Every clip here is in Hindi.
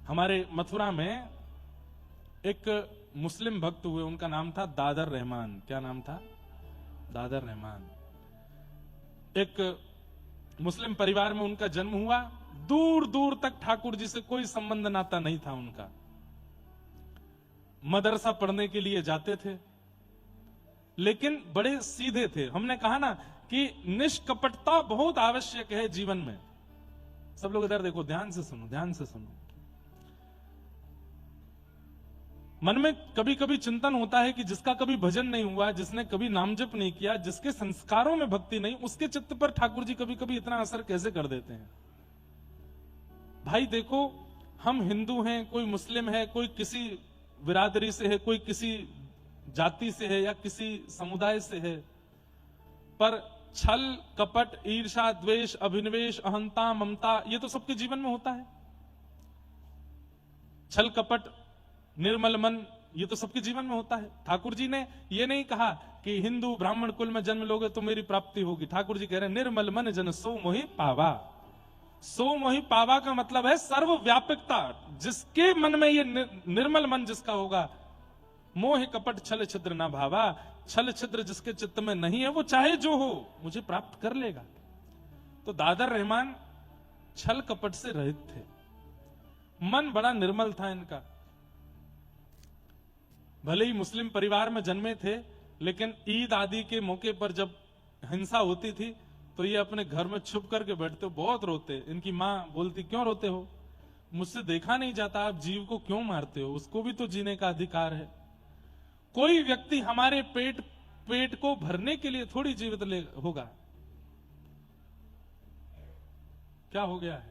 हमारे मथुरा में एक मुस्लिम भक्त हुए, उनका नाम था दादर रहमान। क्या नाम था? दादर रहमान। एक मुस्लिम परिवार में उनका जन्म हुआ। दूर दूर तक ठाकुर जी से कोई संबंध नाता नहीं था उनका। मदरसा पढ़ने के लिए जाते थे, लेकिन बड़े सीधे थे। हमने कहा ना कि निष्कपटता बहुत आवश्यक है जीवन में। सब लोग इधर देखो, ध्यान से सुनो, ध्यान से सुनो। मन में कभी कभी चिंतन होता है कि जिसका कभी भजन नहीं हुआ, जिसने कभी नाम जप नहीं किया, जिसके संस्कारों में भक्ति नहीं, उसके चित्त पर ठाकुर जी कभी कभी इतना असर कैसे कर देते हैं। भाई देखो, हम हिंदू हैं, कोई मुस्लिम है, कोई किसी बिरादरी से है, कोई किसी जाति से है या किसी समुदाय से है, पर छल कपट ईर्षा द्वेष अभिनिवेश अहंता ममता ये तो सबके जीवन में होता है। छल कपट निर्मल मन ये तो सबके जीवन में होता है। ठाकुर जी ने ये नहीं कहा कि हिंदू ब्राह्मण कुल में जन्म लोगे तो मेरी प्राप्ति होगी। ठाकुर जी कह रहे हैं निर्मल मन जन सो मोहि पावा। सो मोहि पावा का मतलब है सर्वव्यापकता। जिसके मन में ये निर्मल मन जिसका होगा, मोह कपट छल छिद्र ना भावा, छल छिद्र जिसके चित्त में नहीं है वो चाहे जो हो मुझे प्राप्त कर लेगा। तो दादर रहमान छल कपट से रहित थे, मन बड़ा निर्मल था इनका। भले ही मुस्लिम परिवार में जन्मे थे, लेकिन ईद आदि के मौके पर जब हिंसा होती थी तो ये अपने घर में छुप करके बैठते, बहुत रोते। इनकी मां बोलती क्यों रोते हो, मुझसे देखा नहीं जाता, आप जीव को क्यों मारते हो, उसको भी तो जीने का अधिकार है। कोई व्यक्ति हमारे पेट को भरने के लिए थोड़ी जीवित होगा। क्या हो गया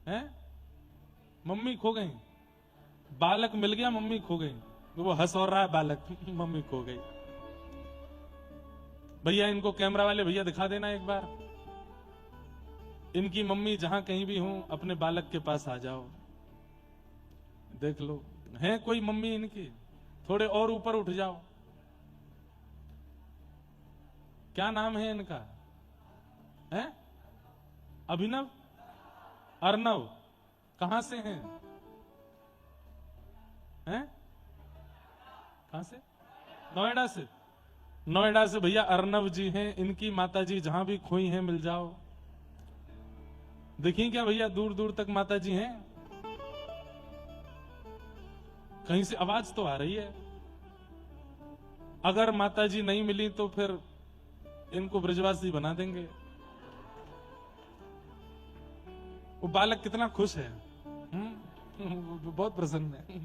है? मम्मी खो गई, बालक मिल गया, मम्मी खो गई। तो वो हंस और रहा है बालक, मम्मी खो गई। भैया इनको कैमरा वाले भैया दिखा देना एक बार, इनकी मम्मी जहां कहीं भी हो अपने बालक के पास आ जाओ, देख लो है कोई मम्मी इनकी। थोड़े और ऊपर उठ जाओ, क्या नाम है इनका? है अभिनव, अर्नव। कहां से हैं? हैं कहां से? नोएडा से। नोएडा से भैया अर्नव जी हैं। इनकी माता जी जहां भी खोई हैं मिल जाओ। देखिए क्या भैया, दूर दूर तक माता जी हैं। कहीं से आवाज तो आ रही है। अगर माता जी नहीं मिली तो फिर इनको ब्रजवासी बना देंगे। वो बालक कितना खुश है, बहुत प्रसन्न है।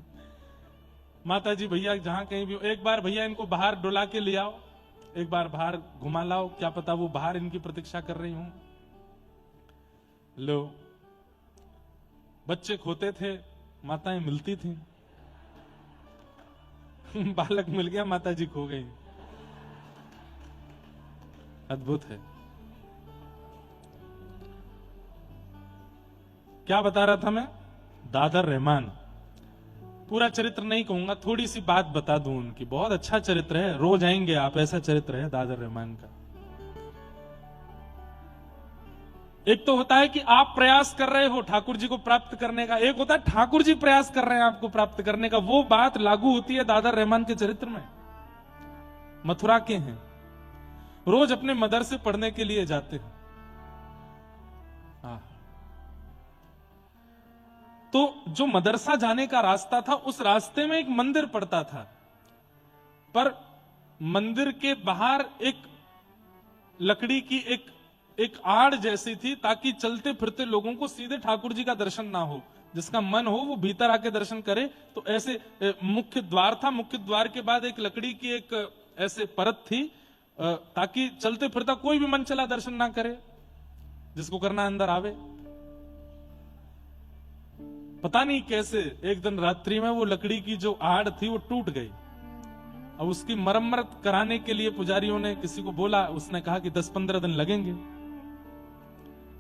माता जी भैया जहां कहीं भी हो, एक बार भैया इनको बाहर डुला के ले आओ, एक बार बाहर घुमा लाओ, क्या पता वो बाहर इनकी प्रतीक्षा कर रही हूं। लो, बच्चे खोते थे, माताएं मिलती थी। बालक मिल गया, माता जी खो गई। अद्भुत है। क्या बता रहा था मैं? दादर रहमान। पूरा चरित्र नहीं कहूंगा, थोड़ी सी बात बता दूं उनकी। बहुत अच्छा चरित्र है, रोज आएंगे आप, ऐसा चरित्र है दादर रहमान का। एक तो होता है कि आप प्रयास कर रहे हो ठाकुर जी को प्राप्त करने का, एक होता है ठाकुर जी प्रयास कर रहे हैं आपको प्राप्त करने का। वो बात लागू होती है दादर रहमान के चरित्र में। मथुरा के हैं, रोज अपने मदरसे पढ़ने के लिए जाते हैं। तो जो मदरसा जाने का रास्ता था, उस रास्ते में एक मंदिर पड़ता था, पर मंदिर के बाहर एक लकड़ी की एक आड़ जैसी थी, ताकि चलते फिरते लोगों को सीधे ठाकुर जी का दर्शन ना हो। जिसका मन हो वो भीतर आके दर्शन करे। तो ऐसे मुख्य द्वार था, मुख्य द्वार के बाद एक लकड़ी की एक ऐसे परत थी, ताकि चलते फिरता कोई भी मन चला दर्शन ना करे, जिसको करना अंदर आवे। पता नहीं कैसे एक दिन रात्रि में वो लकड़ी की जो आड़ थी वो टूट गई। अब उसकी मरम्मत कराने के लिए पुजारियों ने किसी को बोला, उसने कहा कि 10-15 दिन लगेंगे।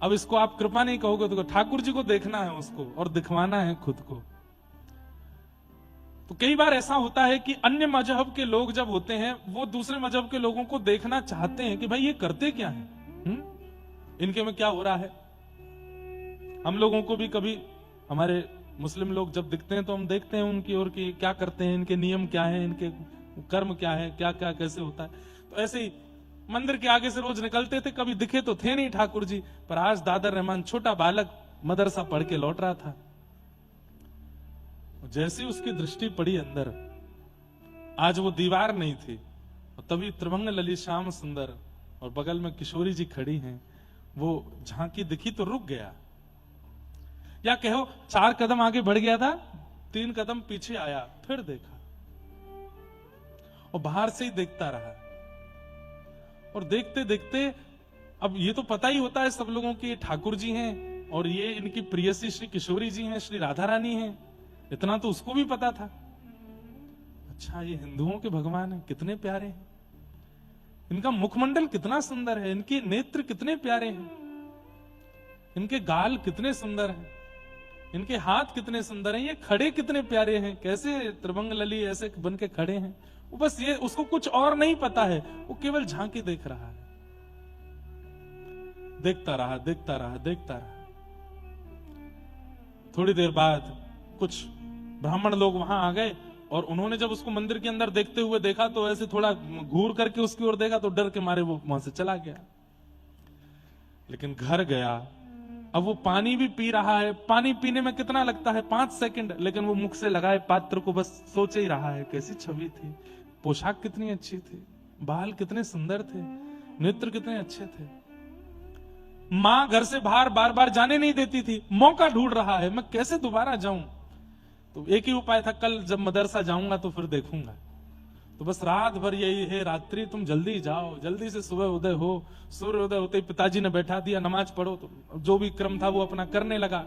अब इसको आप कृपा नहीं कहोगे तो ठाकुर जी को देखना है उसको और दिखवाना है खुद को। तो कई बार ऐसा होता है कि अन्य मजहब के लोग जब होते हैं, वो दूसरे मजहब के लोगों को देखना चाहते हैं कि भाई ये करते क्या है, इनके में क्या हो रहा है। हम लोगों को भी कभी हमारे मुस्लिम लोग जब दिखते हैं तो हम देखते हैं उनकी ओर की क्या करते हैं, इनके नियम क्या है, इनके कर्म क्या है, क्या क्या कैसे होता है। तो ऐसे ही मंदिर के आगे से रोज निकलते थे, कभी दिखे तो थे नहीं ठाकुर जी, पर आज दादर रहमान छोटा बालक मदरसा पढ़ के लौट रहा था। जैसे उसकी दृष्टि पड़ी अंदर, आज वो दीवार नहीं थी, तभी त्रिभंग ललित श्याम सुंदर और बगल में किशोरी जी खड़ी हैं, वो झांकी दिखी तो रुक गया, या कहो 4 कदम आगे बढ़ गया था, 3 कदम पीछे आया, फिर देखा और बाहर से ही देखता रहा। और देखते देखते अब ये तो पता ही होता है सब लोगों की ठाकुर जी हैं और ये इनकी प्रियसी श्री किशोरी जी हैं, श्री राधा रानी हैं, इतना तो उसको भी पता था। अच्छा, ये हिंदुओं के भगवान हैं, कितने प्यारे हैं, इनका मुखमंडल कितना सुंदर है, इनके नेत्र कितने प्यारे हैं, इनके गाल कितने सुंदर हैं, इनके हाथ कितने सुंदर हैं, ये खड़े कितने प्यारे हैं, कैसे त्रिभंग लली ऐसे बन के खड़े हैं। वो बस ये, उसको कुछ और नहीं पता है, वो केवल झांकी देख रहा है, देखता रहा देखता रहा देखता रहा। थोड़ी देर बाद कुछ ब्राह्मण लोग वहां आ गए और उन्होंने जब उसको मंदिर के अंदर देखते हुए देखा तो ऐसे थोड़ा घूर करके उसकी ओर देखा तो डर के मारे वो वहां से चला गया। लेकिन घर गया, अब वो पानी भी पी रहा है, पानी पीने में कितना लगता है 5 सेकंड, लेकिन वो मुख से लगाए पात्र को बस सोच ही रहा है, कैसी छवि थी, पोशाक कितनी अच्छी थी, बाल कितने सुंदर थे, नेत्र कितने अच्छे थे। मां घर से बाहर बार बार जाने नहीं देती थी, मौका ढूंढ रहा है, मैं कैसे दोबारा जाऊं। तो एक ही उपाय था, कल जब मदरसा जाऊंगा तो फिर देखूंगा। तो बस रात भर यही है, रात्रि तुम जल्दी जाओ, जल्दी से सुबह उदय हो। सूर्य उदय होते ही पिताजी ने बैठा दिया, नमाज पढ़ो। तो जो भी क्रम था वो अपना करने लगा।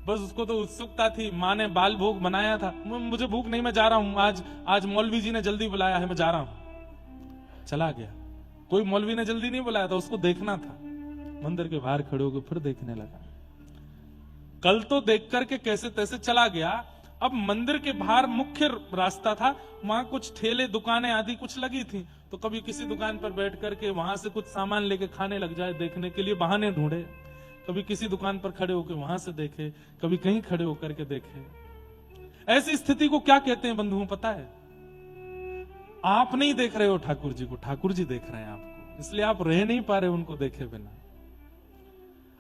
बस उसको तो उत्सुकता थी, माँ ने बाल भोग बनाया था, मुझे भूख नहीं, मैं जा रहा हूं, आज मौलवी जी ने जल्दी बुलाया है, मैं जा रहा हूं। चला गया। कोई मौलवी ने जल्दी नहीं बुलाया था, उसको देखना था। मंदिर के बाहर खड़े होकर फिर देखने लगा। कल तो देख करके कैसे तैसे चला गया। अब मंदिर के बाहर मुख्य रास्ता था, वहां कुछ ठेले दुकानें आदि कुछ लगी थी, तो कभी किसी दुकान पर बैठ करके वहां से कुछ सामान लेके खाने लग जाए, देखने के लिए बहाने ढूंढे। कभी किसी दुकान पर खड़े होकर वहां से देखे, कभी कहीं खड़े होकर के देखे। ऐसी स्थिति को क्या कहते हैं बंधुओं, पता है? आप नहीं देख रहे हो ठाकुर जी को, ठाकुर जी देख रहे हैं आपको, इसलिए आप रह नहीं पा रहे उनको देखे बिना।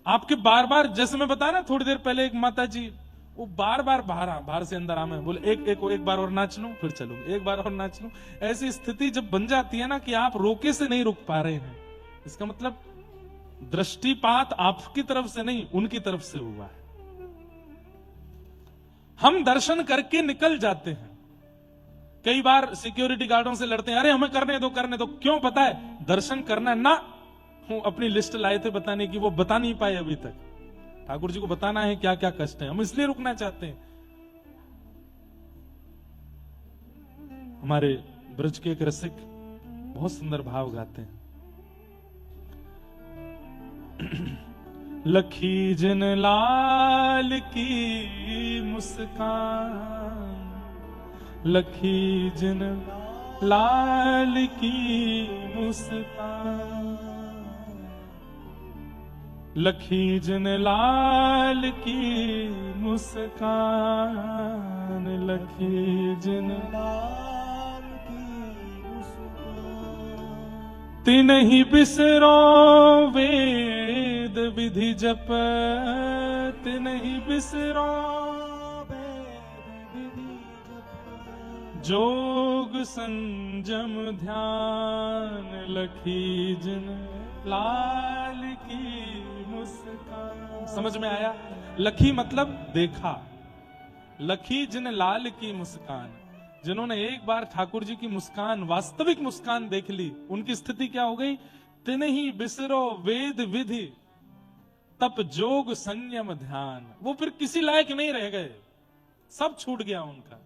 आपके बार बार, जैसे मैं बताया ना थोड़ी देर पहले, एक माता जी वो बार बार बाहर से अंदर आमे बोले एक बार और नाच लूं फिर चलूं, एक बार और नाच लूं। ऐसी स्थिति जब बन जाती है ना कि आप रोके से नहीं रुक पा रहे हैं, इसका मतलब दृष्टिपात आपकी तरफ से नहीं, उनकी तरफ से हुआ है। हम दर्शन करके निकल जाते हैं, कई बार सिक्योरिटी गार्डों से लड़ते हैं, अरे हमें करने दो करने दो। क्यों? पता है दर्शन करना ना, अपनी लिस्ट लाए थे बताने की, वो बता नहीं पाए अभी तक। ठाकुर जी को बताना है क्या क्या कष्ट है, हम इसलिए रुकना चाहते हैं। हमारे ब्रज के एक रसिक बहुत सुंदर भाव गाते हैं। लखी जिन लाल की मुस्कान, लखी जिन लाल की मुस्कान, लखी जिन लाल की मुस्कान, लखी जिन लाल की मुस्कान। तिन्हि बिसरो वेद विधि जप, तिन्हि बिसरो वेद विधि जप, जोग संजम ध्यान, लखी जिन लाल की मुस्कान। समझ में आया? लखी मतलब देखा, लखी जिन लाल की मुस्कान, जिन्होंने एक बार ठाकुर जी की मुस्कान, वास्तविक मुस्कान देख ली, उनकी स्थिति क्या हो गई? तिन्हि बिसरो वेद विधि तप जोग संयम ध्यान। वो फिर किसी लायक नहीं रह गए, सब छूट गया उनका।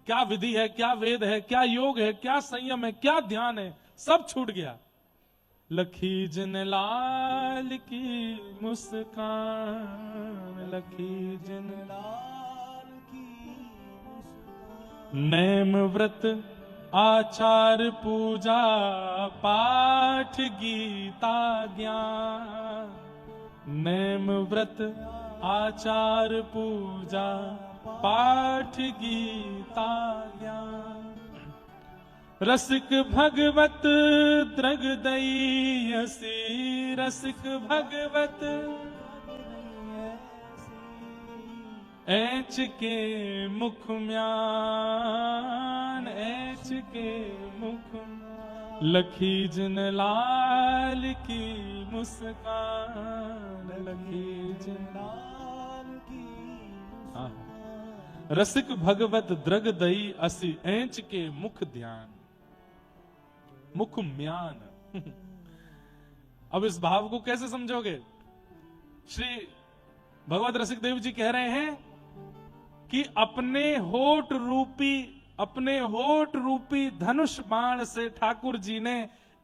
क्या विधि है, क्या वेद है, क्या योग है, क्या संयम है, क्या ध्यान है, सब छूट गया। लखी जिन लाल की मुस्कान, लखी जिन लाल की मुस्कान। नेम व्रत आचार पूजा पाठ गीता ज्ञान, नेम व्रत आचार पूजा पाठ गीता ज्ञान। रसिक भगवत द्रगदई असी, रसिक भगवत ऐच के मुख म्यान, ऐच के मुख लखी जिन लाल की मुस्कान, लखी जिन लाल की। हाँ, रसिक भगवत द्रग दई असी ऐंच के मुख ध्यान, मुख म्यान। अब इस भाव को कैसे समझोगे? श्री भगवत रसिक देव जी कह रहे हैं कि अपने होठ रूपी धनुष बाण से ठाकुर जी ने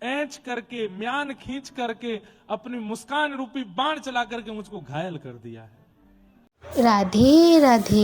ऐंच करके, म्यान खींच करके, अपनी मुस्कान रूपी बाण चला करके मुझको घायल कर दिया है। राधे राधे।